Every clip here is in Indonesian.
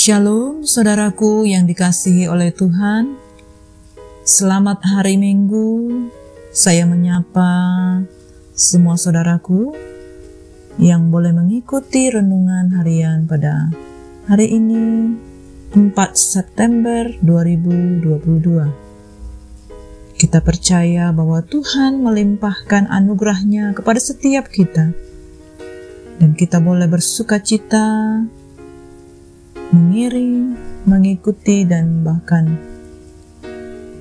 Shalom saudaraku yang dikasihi oleh Tuhan. Selamat hari Minggu. Saya menyapa semua saudaraku yang boleh mengikuti renungan harian pada hari ini 4 September 2022. Kita percaya bahwa Tuhan melimpahkan anugerah-Nya kepada setiap kita, dan kita boleh bersukacita, mengiring, mengikuti, dan bahkan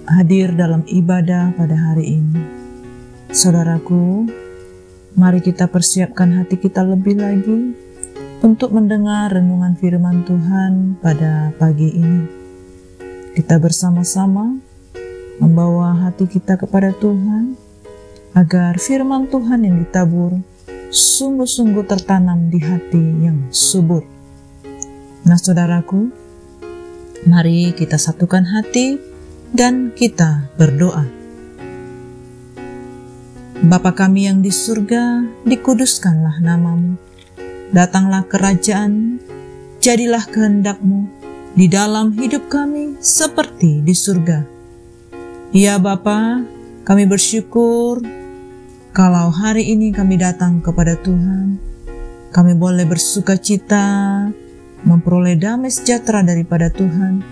hadir dalam ibadah pada hari ini. Saudaraku, mari kita persiapkan hati kita lebih lagi untuk mendengar renungan firman Tuhan pada pagi ini. Kita bersama-sama membawa hati kita kepada Tuhan, agar firman Tuhan yang ditabur sungguh-sungguh tertanam di hati yang subur. Nah saudaraku, mari kita satukan hati dan kita berdoa. Bapa kami yang di surga, dikuduskanlah nama-Mu. Datanglah kerajaan, jadilah kehendak-Mu di dalam hidup kami seperti di surga. Ya Bapa, kami bersyukur kalau hari ini kami datang kepada Tuhan. Kami boleh bersukacita, memperoleh damai sejahtera daripada Tuhan,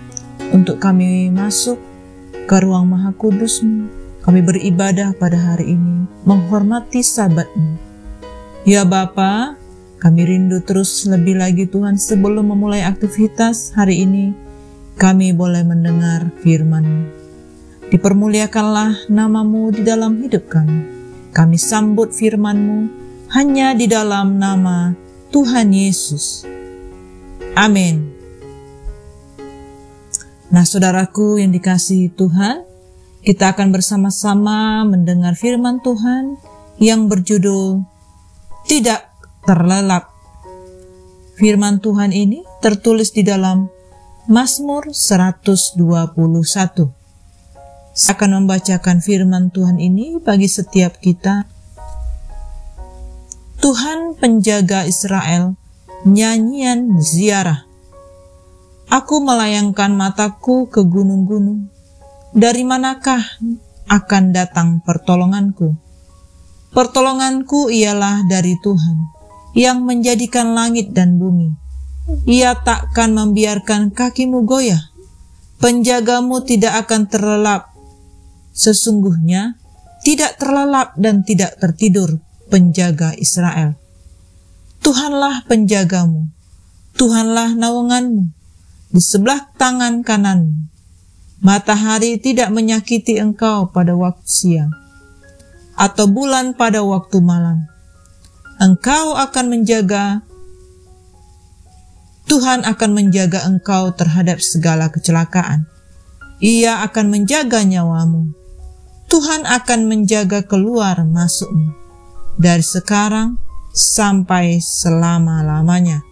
untuk kami masuk ke ruang Maha Kudus-Mu. Kami beribadah pada hari ini, menghormati Sabat-Mu. Ya Bapa, kami rindu terus lebih lagi Tuhan, sebelum memulai aktivitas hari ini, kami boleh mendengar firman-Mu. Dipermuliakanlah nama-Mu di dalam hidup kami. Kami sambut firman-Mu hanya di dalam nama Tuhan Yesus. Amin. Nah saudaraku yang dikasihi Tuhan, kita akan bersama-sama mendengar firman Tuhan yang berjudul Tidak Terlelap. Firman Tuhan ini tertulis di dalam Mazmur 121. Saya akan membacakan firman Tuhan ini bagi setiap kita. Tuhan penjaga Israel, nyanyian ziarah. Aku melayangkan mataku ke gunung-gunung. Dari manakah akan datang pertolonganku? Pertolonganku ialah dari Tuhan, yang menjadikan langit dan bumi. Ia takkan membiarkan kakimu goyah. Penjagamu tidak akan terlelap. Sesungguhnya tidak terlelap dan tidak tertidur penjaga Israel. Tuhanlah penjagamu, Tuhanlah naunganmu, di sebelah tangan kananmu. Matahari tidak menyakiti engkau pada waktu siang, atau bulan pada waktu malam. Engkau akan menjaga, Tuhan akan menjaga engkau terhadap segala kecelakaan. Ia akan menjaga nyawamu. Tuhan akan menjaga keluar masukmu, dari sekarang sampai selama-lamanya.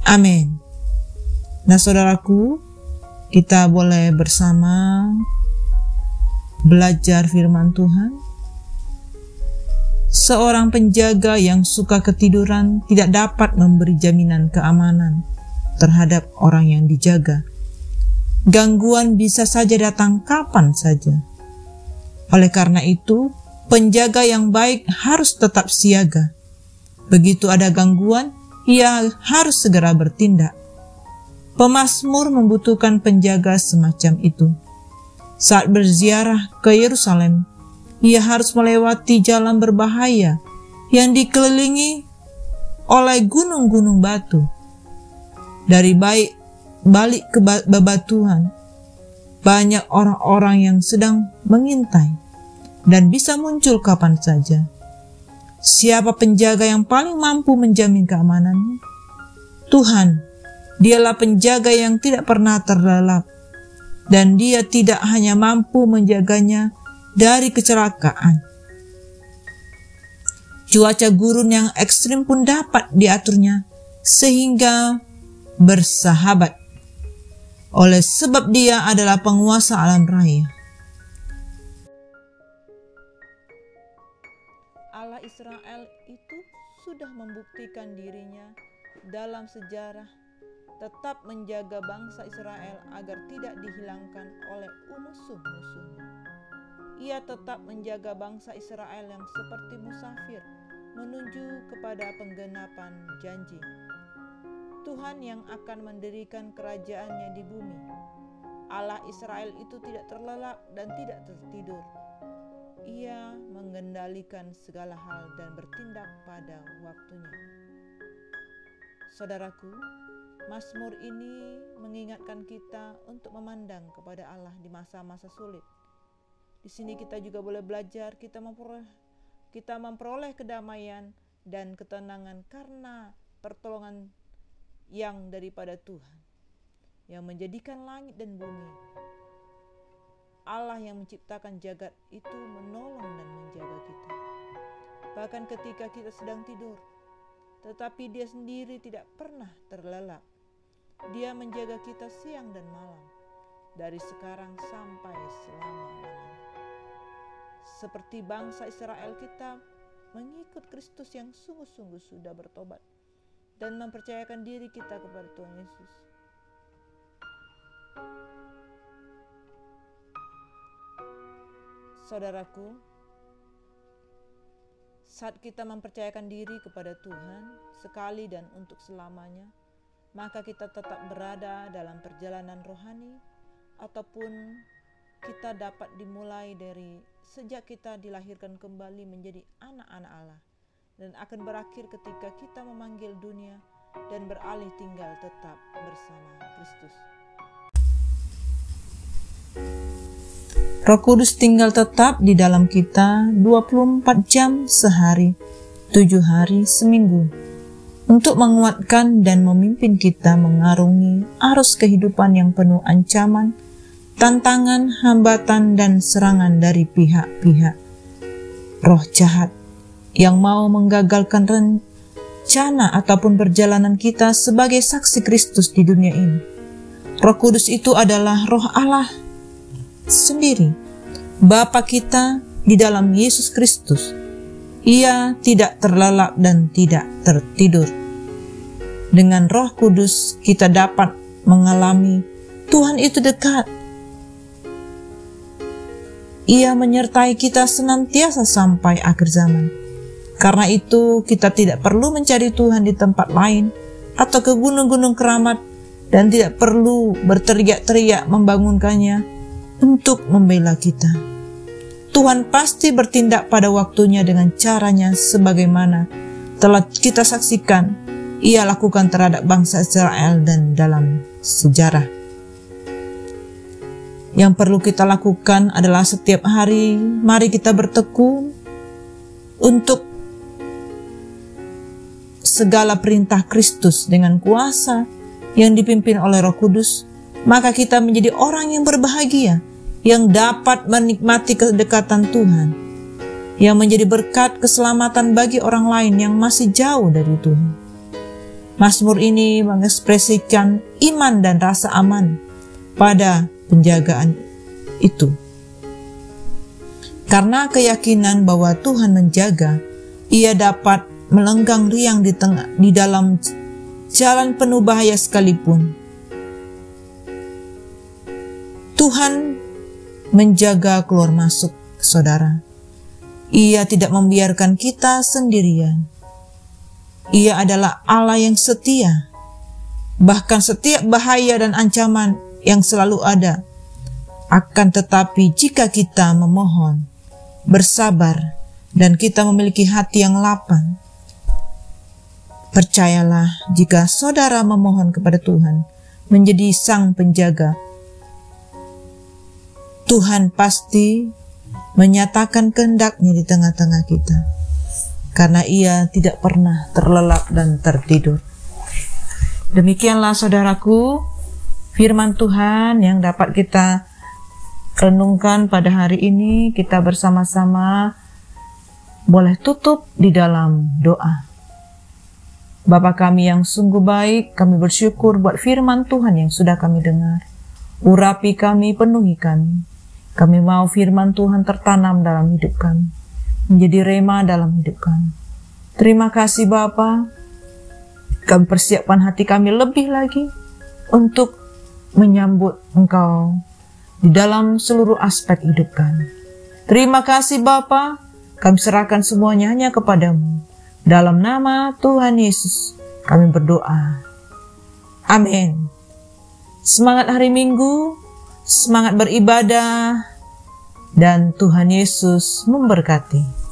Amin. Nah saudaraku, kita boleh bersama belajar firman Tuhan. Seorang penjaga yang suka ketiduran tidak dapat memberi jaminan keamanan terhadap orang yang dijaga. Gangguan bisa saja datang kapan saja. Oleh karena itu, penjaga yang baik harus tetap siaga. Begitu ada gangguan, ia harus segera bertindak. Pemazmur membutuhkan penjaga semacam itu. Saat berziarah ke Yerusalem, ia harus melewati jalan berbahaya yang dikelilingi oleh gunung-gunung batu. Dari balik ke bebatuan, banyak orang-orang yang sedang mengintai dan bisa muncul kapan saja. Siapa penjaga yang paling mampu menjamin keamanannya? Tuhan, Dialah penjaga yang tidak pernah terlelap, dan Dia tidak hanya mampu menjaganya dari kecelakaan. Cuaca gurun yang ekstrim pun dapat diaturnya sehingga bersahabat, oleh sebab Dia adalah penguasa alam raya. Allah Israel itu sudah membuktikan dirinya dalam sejarah tetap menjaga bangsa Israel agar tidak dihilangkan oleh musuh-musuhnya. Ia tetap menjaga bangsa Israel yang seperti musafir menuju kepada penggenapan janji. Tuhan yang akan mendirikan kerajaannya di bumi. Allah Israel itu tidak terlelap dan tidak tertidur. Ia mengendalikan segala hal dan bertindak pada waktunya. Saudaraku, Mazmur ini mengingatkan kita untuk memandang kepada Allah di masa-masa sulit. Di sini kita juga boleh belajar, kita memperoleh kedamaian dan ketenangan karena pertolongan yang daripada Tuhan, yang menjadikan langit dan bumi. Allah yang menciptakan jagat itu menolong dan menjaga kita. Bahkan ketika kita sedang tidur, tetapi Dia sendiri tidak pernah terlelap. Dia menjaga kita siang dan malam, dari sekarang sampai selama-lamanya. Seperti bangsa Israel, kita mengikut Kristus yang sungguh-sungguh sudah bertobat dan mempercayakan diri kita kepada Tuhan Yesus. Saudaraku, saat kita mempercayakan diri kepada Tuhan sekali dan untuk selamanya, maka kita tetap berada dalam perjalanan rohani, ataupun kita dapat dimulai dari sejak kita dilahirkan kembali menjadi anak-anak Allah, dan akan berakhir ketika kita memanggil dunia dan beralih tinggal tetap bersama Kristus. Roh Kudus tinggal tetap di dalam kita 24 jam sehari, 7 hari seminggu, untuk menguatkan dan memimpin kita mengarungi arus kehidupan yang penuh ancaman, tantangan, hambatan, dan serangan dari pihak-pihak roh jahat yang mau menggagalkan rencana ataupun perjalanan kita sebagai saksi Kristus di dunia ini. Roh Kudus itu adalah Roh Allah sendiri, Bapa kita di dalam Yesus Kristus. Ia tidak terlelap dan tidak tertidur. Dengan Roh Kudus kita dapat mengalami Tuhan itu dekat. Ia menyertai kita senantiasa sampai akhir zaman. Karena itu kita tidak perlu mencari Tuhan di tempat lain atau ke gunung-gunung keramat, dan tidak perlu berteriak-teriak membangunkannya untuk membela kita. Tuhan pasti bertindak pada waktunya dengan caranya sebagaimana telah kita saksikan Ia lakukan terhadap bangsa Israel dan dalam sejarah. Yang perlu kita lakukan adalah setiap hari mari kita bertekun untuk segala perintah Kristus dengan kuasa yang dipimpin oleh Roh Kudus, maka kita menjadi orang yang berbahagia, yang dapat menikmati kedekatan Tuhan, yang menjadi berkat keselamatan bagi orang lain yang masih jauh dari Tuhan. Mazmur ini mengekspresikan iman dan rasa aman pada penjagaan itu. Karena keyakinan bahwa Tuhan menjaga, ia dapat melenggang riang di dalam jalan penuh bahaya sekalipun. Tuhan menjaga keluar masuk, saudara. Ia tidak membiarkan kita sendirian. Ia adalah Allah yang setia. Bahkan setiap bahaya dan ancaman yang selalu ada. Akan tetapi jika kita memohon, bersabar, dan kita memiliki hati yang lapang, percayalah, jika saudara memohon kepada Tuhan menjadi sang penjaga, Tuhan pasti menyatakan kehendak-Nya di tengah-tengah kita, karena Ia tidak pernah terlelap dan tertidur. Demikianlah saudaraku, firman Tuhan yang dapat kita renungkan pada hari ini. Kita bersama-sama boleh tutup di dalam doa. Bapa kami yang sungguh baik, kami bersyukur buat firman Tuhan yang sudah kami dengar. Urapi kami, penuhi kami. Kami mau firman Tuhan tertanam dalam hidup kami, menjadi rema dalam hidup kami. Terima kasih Bapa. Kami persiapkan hati kami lebih lagi untuk menyambut Engkau di dalam seluruh aspek hidup kami. Terima kasih Bapa, kami serahkan semuanya hanya kepadamu. Dalam nama Tuhan Yesus kami berdoa. Amin. Semangat hari Minggu, semangat beribadah, dan Tuhan Yesus memberkati.